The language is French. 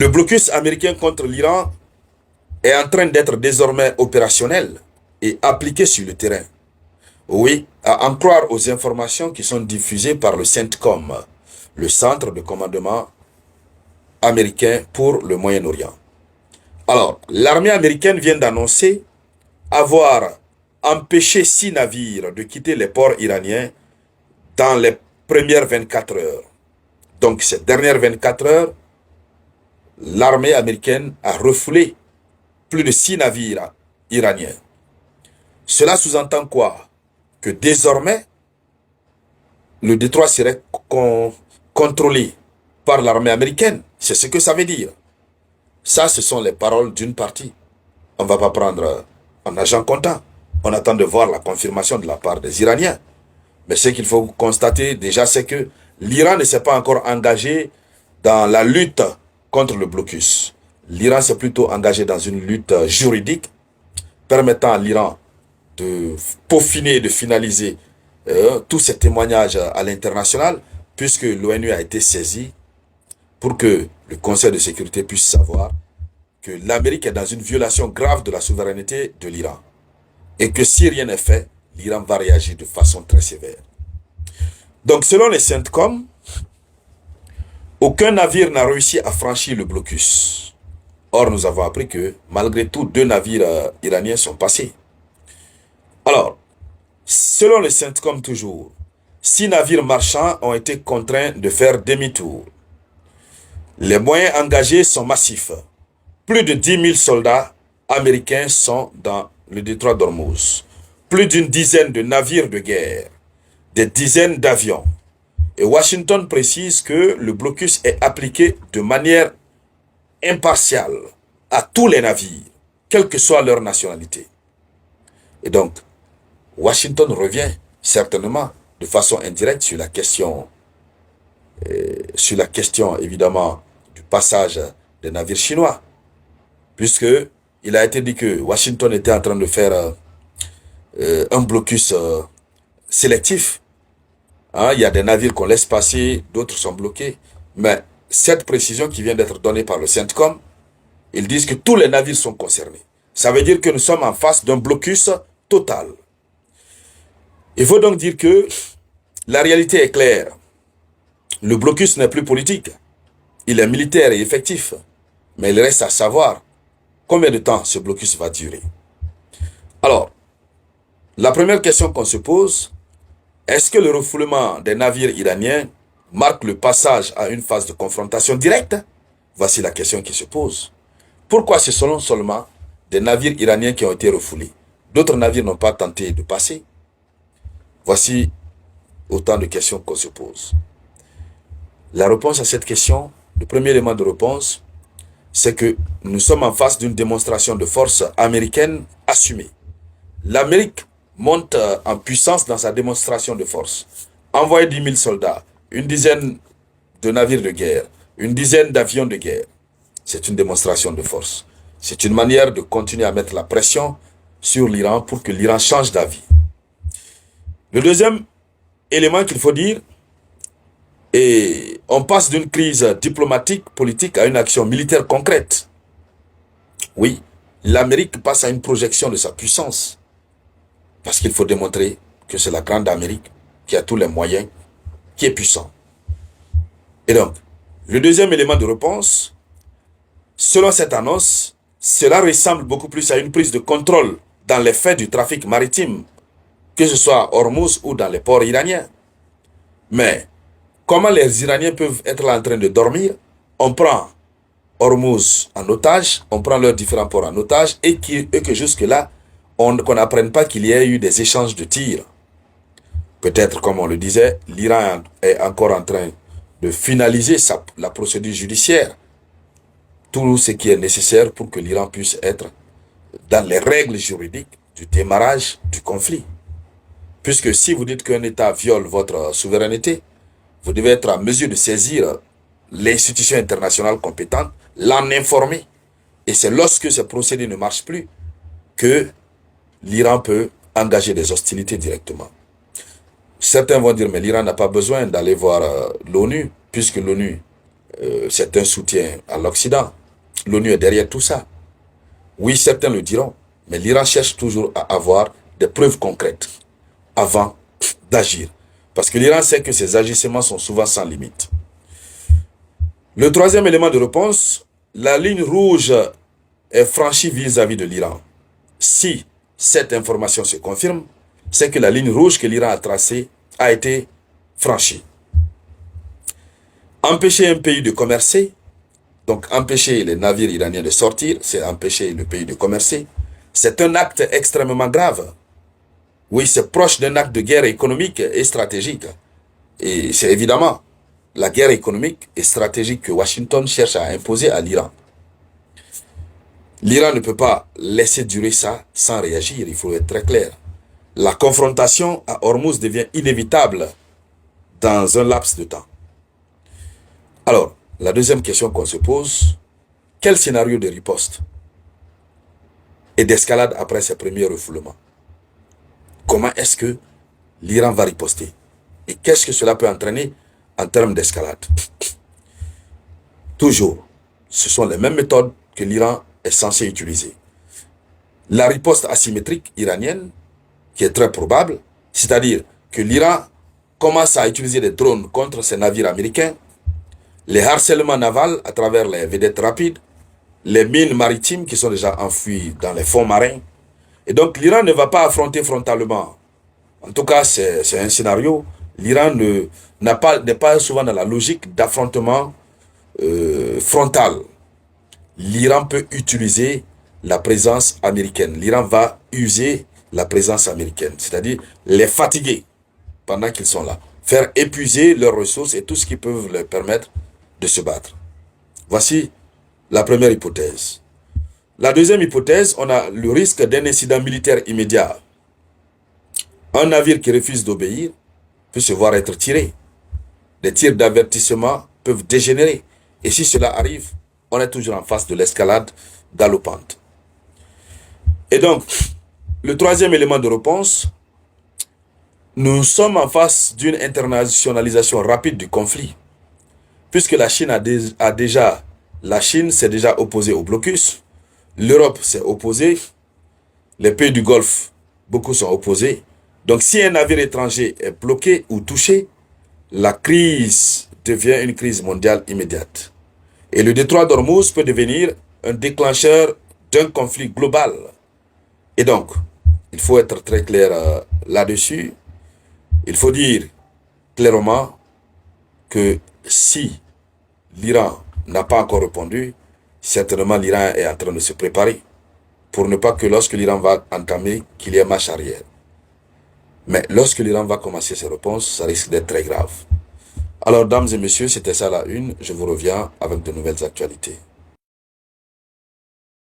Le blocus américain contre l'Iran est en train d'être désormais opérationnel et appliqué sur le terrain. Oui, à en croire aux informations qui sont diffusées par le CENTCOM, le Centre de commandement américain pour le Moyen-Orient. Alors, l'armée américaine vient d'annoncer avoir empêché 6 navires de quitter les ports iraniens dans les premières 24 heures. Donc, ces dernières 24 heures, l'armée américaine a refoulé plus de 6 navires iraniens. Cela sous-entend quoi? Que désormais, le détroit serait contrôlé par l'armée américaine. C'est ce que ça veut dire. Ça, ce sont les paroles d'une partie. On ne va pas prendre en argent comptant. On attend de voir la confirmation de la part des Iraniens. Mais ce qu'il faut constater déjà, c'est que l'Iran ne s'est pas encore engagé dans la lutte contre le blocus. L'Iran s'est plutôt engagé dans une lutte juridique permettant à l'Iran de peaufiner et de finaliser tous ces témoignages à l'international, puisque l'ONU a été saisie pour que le Conseil de sécurité puisse savoir que l'Amérique est dans une violation grave de la souveraineté de l'Iran. Et que si rien n'est fait, l'Iran va réagir de façon très sévère. Donc selon les CENTCOM, aucun navire n'a réussi à franchir le blocus. Or, nous avons appris que, malgré tout, 2 navires iraniens sont passés. Alors, selon les CENTCOM toujours, 6 navires marchands ont été contraints de faire demi-tour. Les moyens engagés sont massifs. Plus de 10 000 soldats américains sont dans le détroit d'Ormuz. Plus d'une dizaine de navires de guerre, des dizaines d'avions. Et Washington précise que le blocus est appliqué de manière impartiale à tous les navires, quelle que soit leur nationalité. Et donc, Washington revient certainement de façon indirecte sur la question évidemment du passage des navires chinois, puisque il a été dit que Washington était en train de faire un blocus sélectif. Hein, il y a des navires qu'on laisse passer, d'autres sont bloqués. Mais cette précision qui vient d'être donnée par le CENTCOM, ils disent que tous les navires sont concernés. Ça veut dire que nous sommes en face d'un blocus total. Il faut donc dire que la réalité est claire. Le blocus n'est plus politique. Il est militaire et effectif. Mais il reste à savoir combien de temps ce blocus va durer. Alors, la première question qu'on se pose, est-ce que le refoulement des navires iraniens marque le passage à une phase de confrontation directe? Voici la question qui se pose. Pourquoi ce sont seulement des navires iraniens qui ont été refoulés? D'autres navires n'ont pas tenté de passer. Voici autant de questions qu'on se pose. La réponse à cette question, le premier élément de réponse, c'est que nous sommes en face d'une démonstration de force américaine assumée. L'Amérique monte en puissance dans sa démonstration de force. Envoyer 10 000 soldats, une dizaine de navires de guerre, une dizaine d'avions de guerre, c'est une démonstration de force. C'est une manière de continuer à mettre la pression sur l'Iran pour que l'Iran change d'avis. Le deuxième élément qu'il faut dire, et on passe d'une crise diplomatique, politique à une action militaire concrète. Oui, l'Amérique passe à une projection de sa puissance. Parce qu'il faut démontrer que c'est la grande Amérique qui a tous les moyens, qui est puissant. Et donc, le deuxième élément de réponse, selon cette annonce, cela ressemble beaucoup plus à une prise de contrôle dans les faits du trafic maritime, que ce soit à Hormuz ou dans les ports iraniens. Mais, comment les Iraniens peuvent être là en train de dormir? On prend Hormuz en otage, on prend leurs différents ports en otage, et que jusque-là, qu'on n'apprenne pas qu'il y ait eu des échanges de tirs. Peut-être, comme on le disait, l'Iran est encore en train de finaliser la procédure judiciaire. Tout ce qui est nécessaire pour que l'Iran puisse être dans les règles juridiques du démarrage du conflit. Puisque si vous dites qu'un État viole votre souveraineté, vous devez être en mesure de saisir l'institution internationale compétente, l'en informer. Et c'est lorsque ce procédé ne marche plus que l'Iran peut engager des hostilités directement. Certains vont dire, mais l'Iran n'a pas besoin d'aller voir l'ONU, puisque l'ONU c'est un soutien à l'Occident. L'ONU est derrière tout ça. Oui, certains le diront, mais l'Iran cherche toujours à avoir des preuves concrètes avant d'agir. Parce que l'Iran sait que ses agissements sont souvent sans limite. Le troisième élément de réponse, la ligne rouge est franchie vis-à-vis de l'Iran. Si cette information se confirme, c'est que la ligne rouge que l'Iran a tracée a été franchie. Empêcher un pays de commercer, donc empêcher les navires iraniens de sortir, c'est empêcher le pays de commercer, c'est un acte extrêmement grave. Oui, c'est proche d'un acte de guerre économique et stratégique. Et c'est évidemment la guerre économique et stratégique que Washington cherche à imposer à l'Iran. L'Iran ne peut pas laisser durer ça sans réagir, il faut être très clair. La confrontation à Hormuz devient inévitable dans un laps de temps. Alors, la deuxième question qu'on se pose, quel scénario de riposte et d'escalade après ces premiers refoulements? Comment est-ce que l'Iran va riposter? Et qu'est-ce que cela peut entraîner en termes d'escalade? Toujours, ce sont les mêmes méthodes que l'Iran est censé utiliser. La riposte asymétrique iranienne, qui est très probable, c'est-à-dire que l'Iran commence à utiliser des drones contre ses navires américains, les harcèlements navals à travers les vedettes rapides, les mines maritimes qui sont déjà enfouies dans les fonds marins. Et donc l'Iran ne va pas affronter frontalement. En tout cas, c'est un scénario. L'Iran n'est pas souvent dans la logique d'affrontement frontal. L'Iran peut utiliser la présence américaine. L'Iran va user la présence américaine, c'est-à-dire les fatiguer pendant qu'ils sont là. Faire épuiser leurs ressources et tout ce qui peut leur permettre de se battre. Voici la première hypothèse. La deuxième hypothèse, on a le risque d'un incident militaire immédiat. Un navire qui refuse d'obéir peut se voir être tiré. Des tirs d'avertissement peuvent dégénérer. Et si cela arrive, on est toujours en face de l'escalade galopante. Et donc, le troisième élément de réponse, nous sommes en face d'une internationalisation rapide du conflit. Puisque la Chine la Chine s'est déjà opposée au blocus, l'Europe s'est opposée, les pays du Golfe, beaucoup sont opposés. Donc si un navire étranger est bloqué ou touché, la crise devient une crise mondiale immédiate. Et le détroit d'Ormuz peut devenir un déclencheur d'un conflit global. Et donc, il faut être très clair là-dessus. Il faut dire clairement que si l'Iran n'a pas encore répondu, certainement l'Iran est en train de se préparer pour ne pas que lorsque l'Iran va entamer, qu'il y ait marche arrière. Mais lorsque l'Iran va commencer ses réponses, ça risque d'être très grave. Alors, dames et messieurs, c'était ça la une. Je vous reviens avec de nouvelles actualités.